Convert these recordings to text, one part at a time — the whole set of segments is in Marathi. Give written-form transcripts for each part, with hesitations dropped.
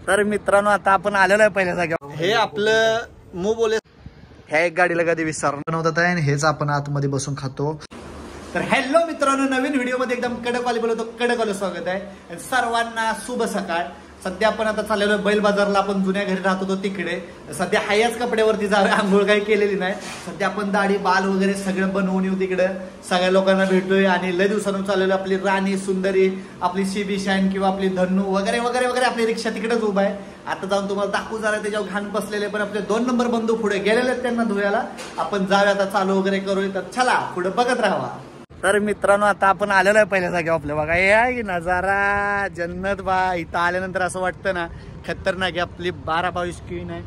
तर मित्रांनो आता आपण आलेलो आहे पहिल्या जागेवर. हे आपलं मू बोले ह्या एक गाडीला कधी विसरणार नव्हतं आणि हेच आपण आतमध्ये बसून खातो. तर हॅलो मित्रांनो, नवीन व्हिडिओ मध्ये एकदम कडकवाली बोलतो, कडकवालं स्वागत आहे. सर्वांना शुभ सकाळ. सध्या आपण आता चाललेलो बैल बाजारला. आपण जुन्या घरी राहत होतो तिकडे. सध्या हायाच कपड्यावरती जावे, आंघोळ काही केलेली नाही. सध्या आपण दाढी बाल वगैरे सगळं बनवून येऊ तिकडे, सगळ्या लोकांना भेटतोय. आणि लय दिवसांनी चाललेलो आपली राणी सुंदरी, आपली शिबी शाईन किंवा आपली धन्नू वगैरे वगैरे वगैरे आपली रिक्षा तिकडेच उभा आहे. आता जाऊन तुम्हाला दाखवू जरा त्याच्यावर घाण बसलेले. पण आपले 2 नंबर बंधू पुढे गेलेले आहेत त्यांना धुयाला. आपण जाऊया आता, चालू वगैरे करू. तर चला पुढे बघत राहावा. तर मित्रांनो आता आपण आलेलो आहे पहिल्या जागेवर. आपल्या बघा हे नजारा जन्नत बा. इथं आल्यानंतर असं वाटतं ना खतरनाक. आपली 12-22 स्क्रीन आहे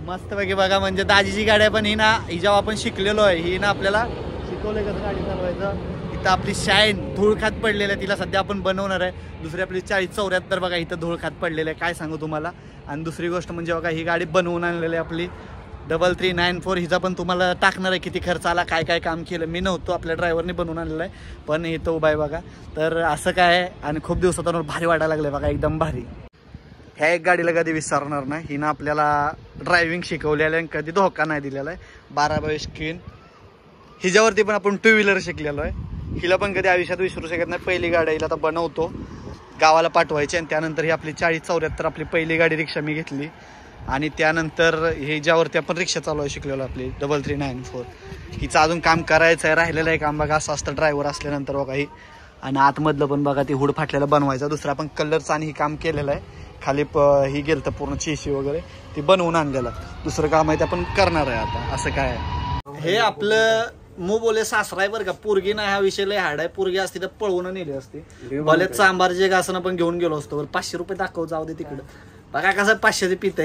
मस्त पैकी बघा. म्हणजे दाजीची गाडी आहे, पण ही ना ही जेव्हा आपण शिकलेलो आहे, ही ना आपल्याला शिकवलंय कसं गाडी चालवायचं. इथं आपली शाईन धूळ खात पडलेलं आहे, तिला सध्या आपण बनवणार आहे. दुसरी आपली 4074 बघा इथं धूळ खात पडलेलं आहे, काय सांगू तुम्हाला. आणि दुसरी गोष्ट म्हणजे बघा ही गाडी बनवून आणलेली आहे आपली 3394. हिचा पण तुम्हाला टाकणार आहे किती खर्च आला, काय काय काम केलं. मी नव्हतो, आपल्या ड्रायव्हरने बनवून आणलेलं आहे, पण इथं उभा आहे बघा. तर असं काय आहे. आणि खूप दिवसातून भारी वाटायला लागले बघा, एकदम भारी. ह्या एक गाडीला कधी विसरणार नाही. हिनं आपल्याला ड्रायव्हिंग शिकवलेलं आहे, कधी धोका नाही दिलेला आहे. 12-22 स्क्रीन. हिच्यावरती पण आपण 2 व्हीलर शिकलेलो आहे. हिला पण कधी आयुष्यात विसरू शकत नाही. पहिली गाडी हिला आता बनवतो, गावाला पाठवायची. आणि त्यानंतर ही आपली 4074 आपली पहिली गाडी रिक्षा मी घेतली. आणि त्यानंतर हे ज्यावरती आपण रिक्षा चालवायला शिकलेलो आपली 3394, हिचं अजून काम करायचं आहे, राहिलेलं आहे काम बघा. असं असतं ड्रायव्हर असल्यानंतर बघा ही. आणि आतमधलं पण बघा ती हुड फाटलेला बनवायचा. दुसरं आपण कलरचं आणि ही काम केलेलं आहे. खाली ही गेलं तर पूर्ण चेशी वगैरे ती बनवून आणलेलं. दुसरं काम आहे ते आपण करणार आहे आता. असं काय आहे. हे आपलं मू बोले सासरा आहे बरं का. पोरगी नाही, हा विषय लय हार्ड आहे. पोरगी असती तर पळवून नेली असते. भले चांबारचे घासणं पण घेऊन गेलो असतो. 500 रुपये दाखव, जाऊ दे तिकडं. बघा कसं 500चे पित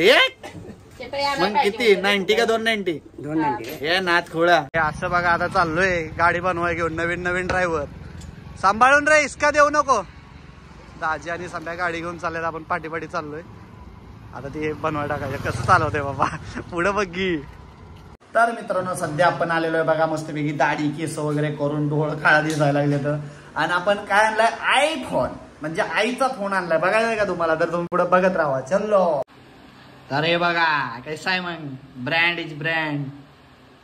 मग किती 90 का 290? 290 हे नाथ खोळा. असं बघा आता चाललोय गाडी बनवाय घेऊन. नवीन ड्रायव्हर सांभाळून रे, इसका देऊ नको. दाजी आणि संध्या गाडी घेऊन चालले, आपण पाठी चाललोय आता. ते बनवाय टाकायचं कसं चालवतंय बाबा पुढे बघी. तर मित्रांनो सध्या आपण आलेलो आहे बघा मस्तपैकी दाढी केस वगैरे करून, डोळ काळा दिसायला लागले तर. आणि आपण काय आणलाय, आयफोन, म्हणजे आईचा फोन आणलाय. बघायला का तुम्हाला, तर तुम्ही पुढे बघत राहा. चलो. तर हे बघा काय सायमन, ब्रँड इज ब्रँड.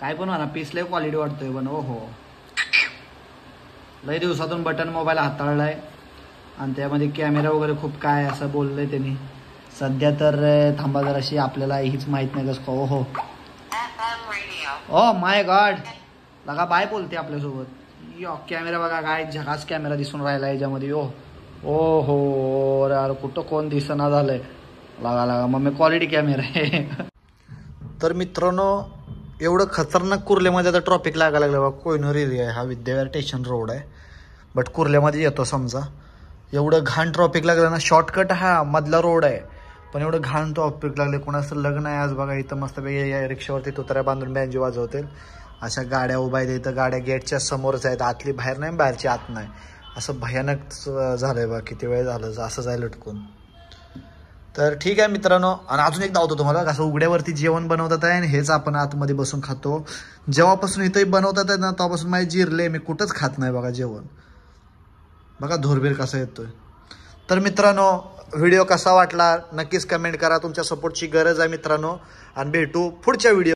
काय पण म्हणा, पीस लय क्वालिटी वाटतोय पण. हो लय दिवसातून बटन मोबाईल हाताळलाय. आणि त्यामध्ये कॅमेरा वगैरे खूप काय असं बोललंय त्यांनी. सध्या तर थांबा जराशी, आपल्याला हीच माहित नाही कसं. हो ओ माय गॉड, लगा बाय बोलते आपल्यासोबत. यो कॅमेरा बघा काय झकास कॅमेरा दिसून राहिला याच्यामध्ये. ओ हो यार, कुठं कोण दिसना झालंय. लागा मग मी क्वालिटी कॅमेरा आहे. तर मित्रांनो एवढं खतरनाक कुर्ल्यामध्ये आता ट्रॉफिक लागायला लागलं बघा. कोयनूर एरिया आहे हा, विद्याविहार स्टेशन रोड आहे, बट कुर्ल्यामध्ये येतो समजा. एवढं घाण ट्रॉफिक लागलं ना. शॉर्टकट हा मधला रोड आहे, पण एवढं घाण ट्रॉफिक लागले. कोणाचं लग्न आहे आज बघा. इथं मस्तपैकी रिक्षावरती तुतऱ्या बांधून बँजो वाजवतील. अशा गाड्या उभा आहेत इथं. गाड्या गेटच्या समोरच आहेत, आतली बाहेर नाही, बाहेरची आत नाही. असं भयानक झालंय बघा. किती वेळ झालं असं जायला लटकून. तर ठीक आहे मित्रांनो. आणि अजून एक दावतो तुम्हाला, कसं उघड्यावरती जेवण बनवतात आहे आणि हेच आपण आतमध्ये बसून खातो. जेव्हापासून इथं बनवतात आहे ना तेव्हापासून माझे जिरले, मी कुठंच खात नाही बघा जेवण. बघा धोरबीर कसा येतोय. तर मित्रांनो व्हिडिओ कसा वाटला नक्कीच कमेंट करा. तुमच्या सपोर्टची गरज आहे मित्रांनो. आणि भेटू पुढच्या व्हिडिओ.